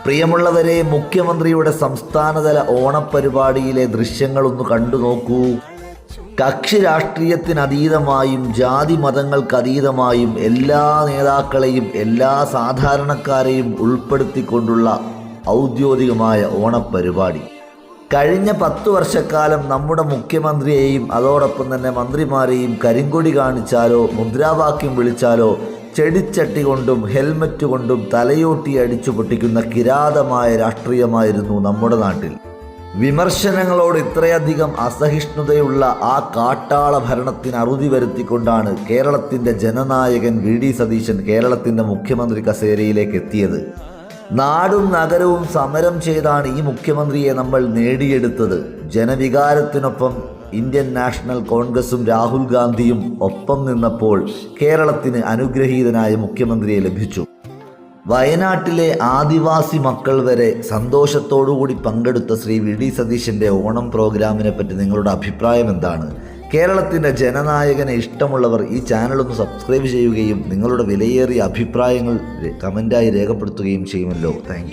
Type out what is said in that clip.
പ്രിയമുള്ളവരെ, മുഖ്യമന്ത്രിയുടെ സംസ്ഥാനതല ഓണപ്പരിപാടിയിലെ ദൃശ്യങ്ങളൊന്ന് കണ്ടു നോക്കൂ. കക്ഷി രാഷ്ട്രീയത്തിനതീതമായും ജാതി മതങ്ങൾക്കതീതമായും എല്ലാ നേതാക്കളെയും എല്ലാ സാധാരണക്കാരെയും ഉൾപ്പെടുത്തിക്കൊണ്ടുള്ള ഔദ്യോഗികമായ ഓണപ്പരിപാടി. കഴിഞ്ഞ 10 വർഷക്കാലം നമ്മുടെ മുഖ്യമന്ത്രിയെയും അതോടൊപ്പം തന്നെ മന്ത്രിമാരെയും കരിങ്കൊടി കാണിച്ചാലോ മുദ്രാവാക്യം വിളിച്ചാലോ ചെടിച്ചട്ടി കൊണ്ടും ഹെൽമറ്റ് കൊണ്ടും തലയോട്ടി അടിച്ചു പൊട്ടിക്കുന്ന കിരാതമായ രാഷ്ട്രീയമായിരുന്നു നമ്മുടെ നാട്ടിൽ. വിമർശനങ്ങളോട് ഇത്രയധികം അസഹിഷ്ണുതയുള്ള ആ കാട്ടാള ഭരണത്തിന് അറുതി വരുത്തിക്കൊണ്ടാണ് കേരളത്തിൻ്റെ ജനനായകൻ വി.ഡി. സതീശൻ കേരളത്തിൻ്റെ മുഖ്യമന്ത്രി കസേരയിലേക്ക് എത്തിയത്. നാടും നഗരവും സമരം ചെയ്താണ് ഈ മുഖ്യമന്ത്രിയെ നമ്മൾ നേടിയെടുത്തത്. ജനവികാരത്തിനൊപ്പം ഇന്ത്യൻ നാഷണൽ കോൺഗ്രസും രാഹുൽ ഗാന്ധിയും ഒപ്പം നിന്നപ്പോൾ കേരളത്തിന് അനുഗ്രഹീതനായ മുഖ്യമന്ത്രിയെ ലഭിച്ചു. വയനാട്ടിലെ ആദിവാസി മക്കൾ വരെ സന്തോഷത്തോടുകൂടി പങ്കെടുത്ത ശ്രീ വി.ഡി. സതീശൻ്റെ ഓണം പ്രോഗ്രാമിനെ പറ്റി നിങ്ങളുടെ അഭിപ്രായം എന്താണ്? കേരളത്തിൻ്റെ ജനനായകനെ ഇഷ്ടമുള്ളവർ ഈ ചാനലൊന്ന് സബ്സ്ക്രൈബ് ചെയ്യുകയും നിങ്ങളുടെ വിലയേറിയ അഭിപ്രായങ്ങൾ കമൻറ്റായി രേഖപ്പെടുത്തുകയും ചെയ്യുമല്ലോ. Thank you.